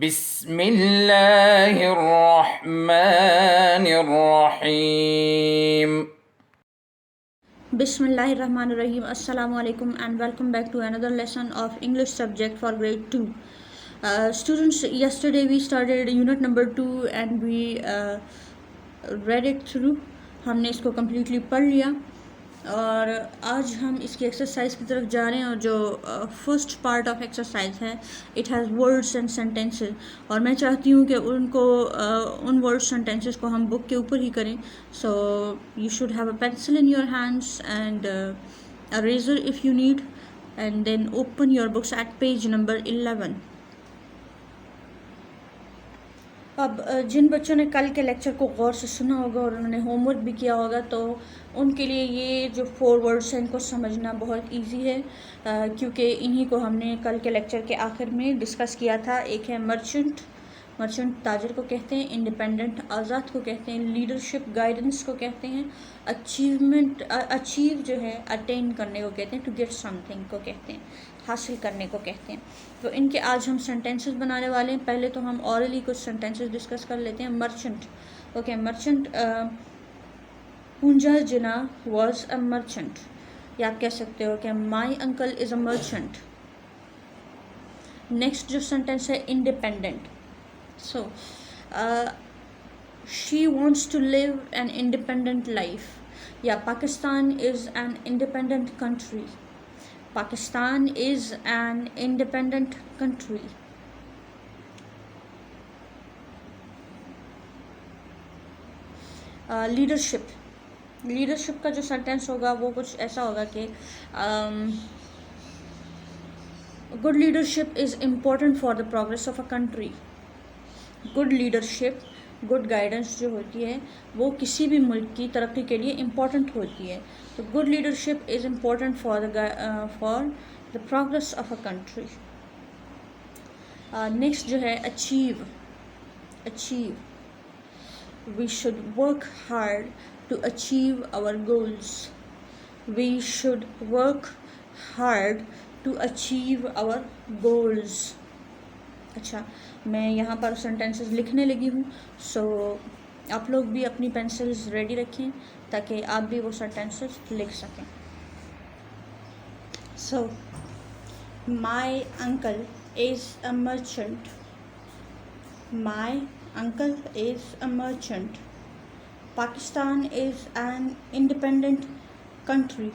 बिस्मिल्लाहिर्रहमानिर्रहीम। Bismillahirrahmanirrahim. Assalamu alaikum and welcome back to another lesson of English subject for grade 2. Students, yesterday we started unit number 2 and we read it through. हमने इसको completely पढ़ लिया और आज हम इसकी एक्सरसाइज की तरफ जा रहे हैं और जो फर्स्ट पार्ट ऑफ एक्सरसाइज है it has words and sentences और मैं चाहती हूँ कि उनको उन वर्ड्स सेंटेंसेस को हम बुक के ऊपर ही करें. So you should have a pencil in your hands and a razor if you need and then open your books at page number 11. अब जिन बच्चों ने कल के लेक्चर को गौर से सुना होगा और उन्होंने होमवर्क भी किया होगा तो उनके लिए ये जो 4 वर्ड्स हैं इनको समझना बहुत इजी है क्योंकि इन्हीं को हमने कल के लेक्चर के आखिर में डिस्कस किया था. एक है मर्चेंट, मर्चेंट ताजर को कहते हैं. इंडिपेंडेंट आज़ाद को कहते हैं. लीडरशिप गाइडेंस को कहते हैं. अचीवमेंट अचीव जो है अटेन करने को कहते हैं. टू गेट समथिंग को कहते हैं, हासिल करने को कहते हैं. तो इनके आज हम सेंटेंसेस बनाने वाले हैं. पहले तो हम ऑरली कुछ सेंटेंसेस डिस्कस कर लेते हैं. Merchant. Okay, merchant. Poonja Jinnah was a merchant. या आप कह सकते हो कि my uncle is a merchant. Next जो सेंटेंस है independent. So, she wants to live an independent life. Yeah, Pakistan is an independent country. Pakistan is an independent country. Leadership. Leadership का जो सेंटेंस होगा वो कुछ ऐसा होगा कि good leadership is important for the progress of a country. Good leadership, good guidance जो होती है वो किसी भी मुल्क की तरक्की के लिए इम्पॉर्टेंट होती है. तो good leadership is important for the progress of a country. Next जो है achieve. Achieve. We should work hard to achieve our goals. We should work hard to achieve our goals. अच्छा, मैं यहाँ पर सेंटेंसेस लिखने लगी हूँ. सो आप लोग भी अपनी पेंसिल्स रेडी रखें ताकि आप भी वो सेंटेंसेस लिख सकें. So my uncle is a merchant. My uncle is a merchant. Pakistan is an independent country.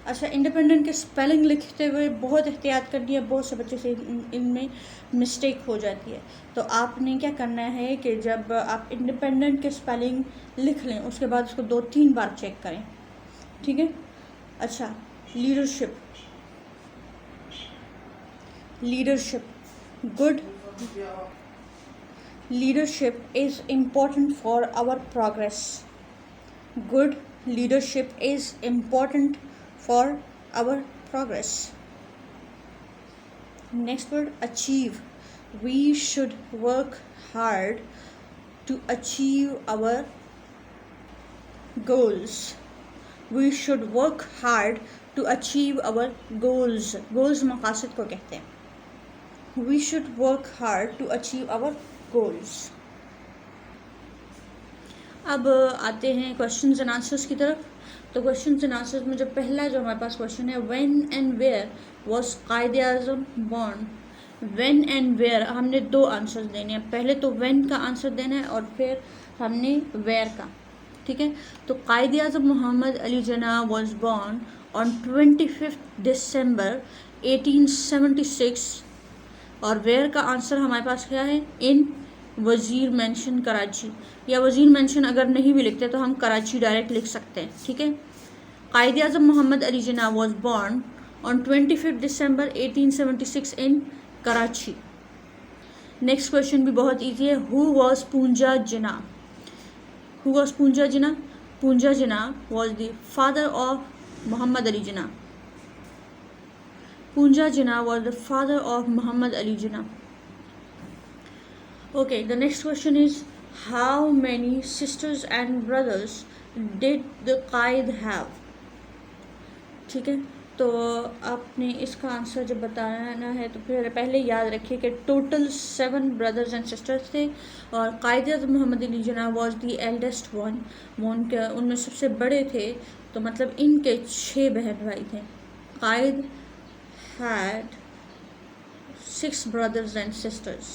अच्छा, इंडिपेंडेंट के स्पेलिंग लिखते हुए बहुत एहतियात करनी है. बहुत से बच्चे से इनमें मिस्टेक हो जाती है. तो आपने क्या करना है कि जब आप इंडिपेंडेंट के स्पेलिंग लिख लें उसके बाद उसको 2-3 बार चेक करें. ठीक है. अच्छा, leadership. Leadership. Good leadership is important for our progress. Good leadership is important for our progress. Next word, achieve. We should work hard to achieve our goals. We should work hard to achieve our goals. Goals मकासद को कहते हैं. We should work hard to achieve our goals. अब आते हैं questions and answers की तरफ. तो questions and answers में जो पहला जो हमारे पास क्वेश्चन है, व्हेन एंड वेयर वाज कायदे आज़म बॉर्न. व्हेन एंड वेयर हमने 2 आंसर्स देने हैं. पहले तो व्हेन का आंसर देना है और फिर हमने वेयर का. ठीक है. तो कायदे आज़म मोहम्मद अली जिन्ना वाज बॉर्न ऑन 25 दिसंबर 1876 और वेयर का आंसर हमारे पास क्या है, इन वज़ीर मेंशन कराची. या वज़ीर मेंशन अगर नहीं भी लिखते तो हम कराची डायरेक्ट लिख सकते हैं. ठीक है. Quaid e Azam Mohammad Ali Jinnah was born on 25 December 1876 in Karachi. Next question भी बहुत ईजी है. Who was Punja Jinnah. Who was Punja Jinnah. Punja Jinnah was the father of Mohammad Ali Jinnah. Punja Jinnah was the father of Mohammad Ali Jinnah. Okay, the next question is, how many sisters and brothers did the Qaid have? ठीक है. तो आपने इसका answer जब बताना है तो फिर पहले याद रखिए कि टोटल 7 ब्रदर्स एंड सिस्टर्स थे और कायद-ए-आज़म मोहम्मद अली जिन्ना वाज द एल्डेस्ट वन, वो उनमें सबसे बड़े थे, तो मतलब इनके 6 बहन भाई थे। कायद had 6 brothers and sisters.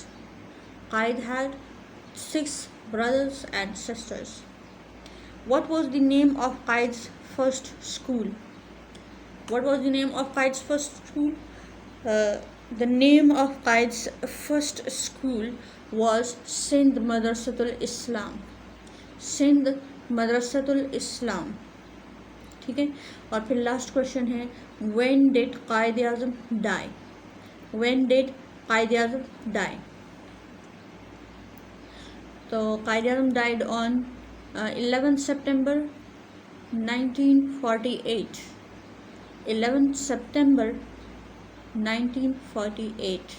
Qaid had 6 brothers and sisters. What was the name of Qaid's first school? What was the name of Qaid's first school? The name of Qaid's first school was Sindh Madrasatul Islam. Sindh Madrasatul Islam. ठीक है, और फिर last question है when did Quaid e Azam die? When did Quaid e Azam die? तो Quaid e Azam died on 11 सितंबर 1948। 11 सितंबर 1948।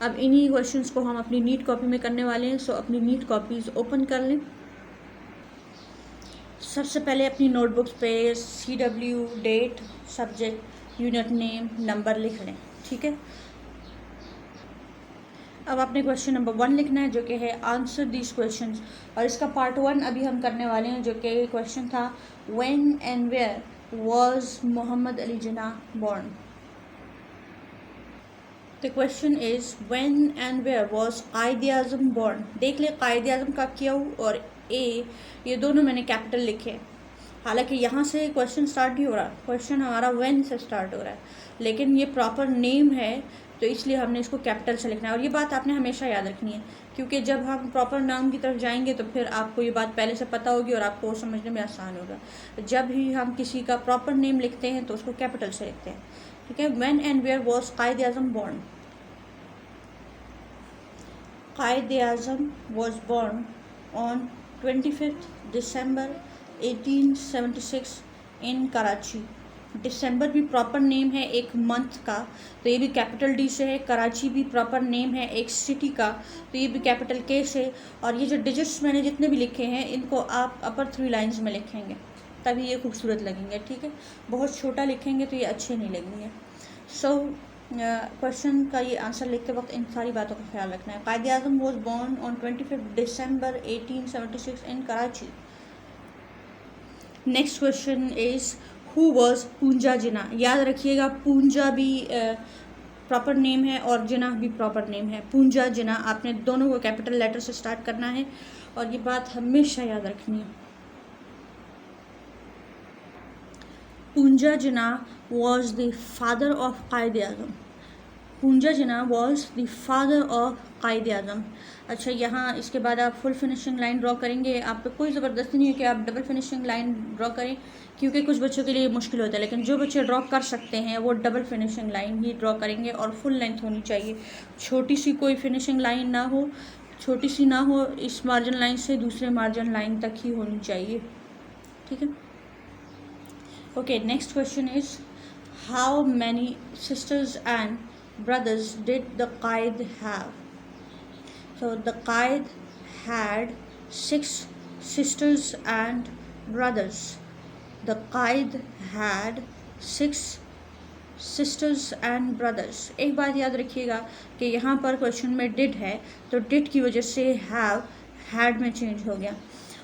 अब इन्हीं questions को हम अपनी नीट कॉपी में करने वाले हैं, सो अपनी नीट कॉपीज ओपन कर लें। सबसे पहले अपनी नोटबुक्स पे CW, date, subject, unit name, number लिख लें। ठीक है, अब आपने क्वेश्चन नंबर 1 लिखना है जो कि है आंसर दीज क्वेश्चंस, और इसका पार्ट 1 अभी हम करने वाले हैं जो कि क्वेश्चन था when and where was Mohammad Ali Jinnah born. The question is when and where was Quaid e Azam born. देख ले कायद-ए-आज़म का Q और A ये दोनों मैंने कैपिटल लिखे, हालांकि यहाँ से क्वेश्चन स्टार्ट नहीं हो रहा, क्वेश्चन हमारा व्हेन से स्टार्ट हो रहा है, लेकिन ये प्रॉपर नेम है तो इसलिए हमने इसको कैपिटल से लिखना है। और ये बात आपने हमेशा याद रखनी है, क्योंकि जब हम प्रॉपर नाम की तरफ जाएंगे तो फिर आपको ये बात पहले से पता होगी और आपको समझने में आसान होगा। जब भी हम किसी का प्रॉपर नेम लिखते हैं तो उसको कैपिटल से लिखते हैं। ठीक है, when and where was Quaid e Azam born? Quaid e Azam was born on 25 December 1876 in Karachi. December भी प्रॉपर नेम है एक मंथ का, तो ये भी कैपिटल D से है। कराची भी प्रॉपर नेम है एक सिटी का, तो ये भी कैपिटल K से। और ये जो डिजिट्स मैंने जितने भी लिखे हैं इनको आप अपर 3 लाइंस में लिखेंगे, तभी ये खूबसूरत लगेंगे। ठीक है, बहुत छोटा लिखेंगे तो ये अच्छे नहीं लगेंगे। सो क्वेश्चन का ये आंसर लिखते वक्त इन सारी बातों का ख्याल रखना है। Quaid e Azam was born on 25 December 1876 in Karachi. Next question is who was Punja Jinnah. याद रखिएगा पूंजा भी प्रॉपर नेम है और जिन्ना भी प्रॉपर नेम है। पूंजा जिन्ना, आपने दोनों को कैपिटल लेटर से स्टार्ट करना है और ये बात हमेशा याद रखनी है। पूंजा जिन्ना was the father of Quaid-e-Azam. Punja Jinnah was the father of Quaid-e-Azam. अच्छा, यहाँ इसके बाद आप फुल फिनिशिंग लाइन ड्रॉ करेंगे। आप पे कोई ज़बरदस्ती नहीं है कि आप डबल फिनिशिंग लाइन ड्रॉ करें, क्योंकि कुछ बच्चों के लिए मुश्किल होता है, लेकिन जो बच्चे ड्रॉ कर सकते हैं वो डबल फिनिशिंग लाइन ही ड्रॉ करेंगे और फुल लेंथ होनी चाहिए। छोटी सी कोई फिनिशिंग लाइन ना हो, छोटी सी ना हो, इस मार्जिन लाइन से दूसरे मार्जिन लाइन तक ही होनी चाहिए। ठीक है, okay. Next question is how many sisters and brothers did the Qaid have? So the Qaid had 6 sisters and brothers. The Qaid had 6 sisters and brothers. एक बात याद रखिएगा कि यहाँ पर क्वेश्चन में did है, तो did की वजह से have had में चेंज हो गया,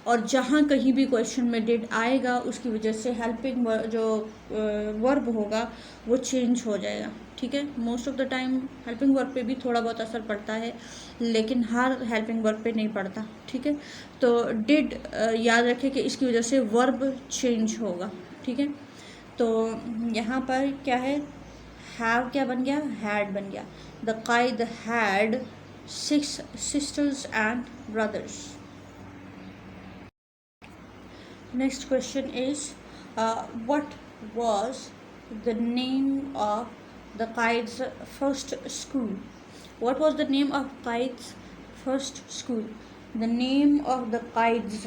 और जहाँ कहीं भी क्वेश्चन में did आएगा उसकी वजह से हेल्पिंग जो वर्ब होगा वो चेंज हो जाएगा। ठीक है, most of the time helping verb पे भी थोड़ा बहुत असर पड़ता है, लेकिन हर हेल्पिंग वर्ब पे नहीं पड़ता। ठीक है, तो डिड याद रखें कि इसकी वजह से वर्ब चेंज होगा। ठीक है, तो यहाँ पर क्या है, हैव क्या बन गया, हैड बन गया। The Quaid had 6 sisters and brothers. Next question is what was the name of the Qaid's first school? What was the name of Qaid's first school? The name of the Qaid's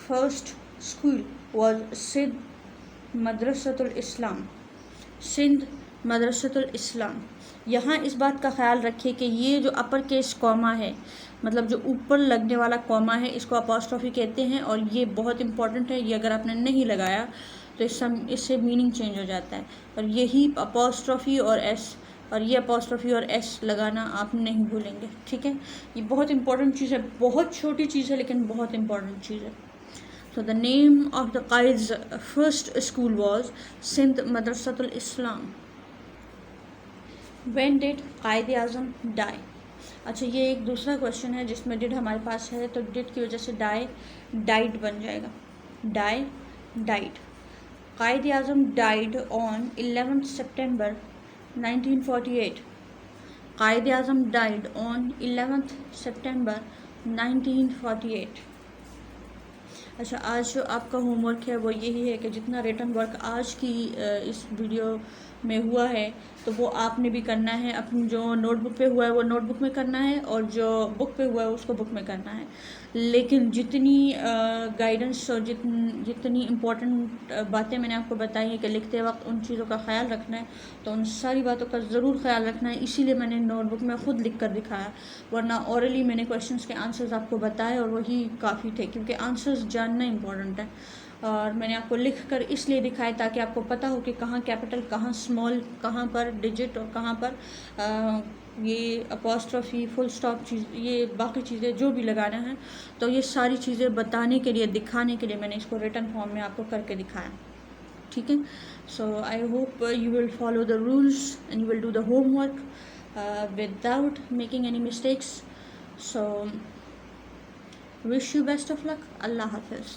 first school was Sindh Madrasatul Islam. Sindh Madrasatul Islam. यहाँ इस बात का ख्याल रखिए कि ये जो upper case comma है, मतलब जो ऊपर लगने वाला कॉमा है, इसको अपॉस्ट्रोफी कहते हैं और ये बहुत इंपॉर्टेंट है। ये अगर आपने नहीं लगाया तो इससे मीनिंग चेंज हो जाता है। और यही अपॉस्ट्रॉफी और एस, और ये अपॉस्ट्रॉफी और एस लगाना आप नहीं भूलेंगे, ठीक है। ये बहुत इंपॉर्टेंट चीज़ है, बहुत छोटी चीज़ है लेकिन बहुत इंपॉर्टेंट चीज़ है। So the name of the Qaid's first school was Sindh Madrasatul Islam. When did Qaid Azam die? अच्छा, ये एक दूसरा क्वेश्चन है जिसमें डिड हमारे पास है, तो डिड की वजह से डाइड बन जाएगा, died. Qaid Azam died on 11th September 1948. Qaid Azam died on 11th September 1948. अच्छा, आज जो आपका होमवर्क है वो यही है कि जितना रिटन वर्क आज की इस वीडियो में हुआ है तो वो आपने भी करना है। अपनी जो नोटबुक पे हुआ है वो नोटबुक में करना है, और जो बुक पे हुआ है उसको बुक में करना है। लेकिन जितनी गाइडेंस और जितनी इम्पोर्टेंट बातें मैंने आपको बताई हैं कि लिखते वक्त उन चीज़ों का ख्याल रखना है, तो उन सारी बातों का ज़रूर ख्याल रखना है। इसीलिए मैंने नोटबुक में ख़ुद लिख कर दिखाया, वरना औरली मैंने क्वेश्चंस के आंसर्स आपको बताए और वही काफ़ी थे, क्योंकि आंसर्स जानना इम्पॉर्टेंट है। और मैंने आपको लिख कर इसलिए दिखाया ताकि आपको पता हो कि कहाँ कैपिटल, कहाँ स्मॉल, कहाँ पर डिजिट और कहाँ पर ये अपॉस्ट्रॉफी, फुल स्टॉप चीज़, ये बाकी चीज़ें जो भी लगाना है, तो ये सारी चीज़ें बताने के लिए, दिखाने के लिए मैंने इसको रिटन फॉर्म में आपको करके दिखाया, ठीक है। So I hope you will follow the rules and you will do the homework without making any mistakes. So wish you best of luck. Allah हाफिज़।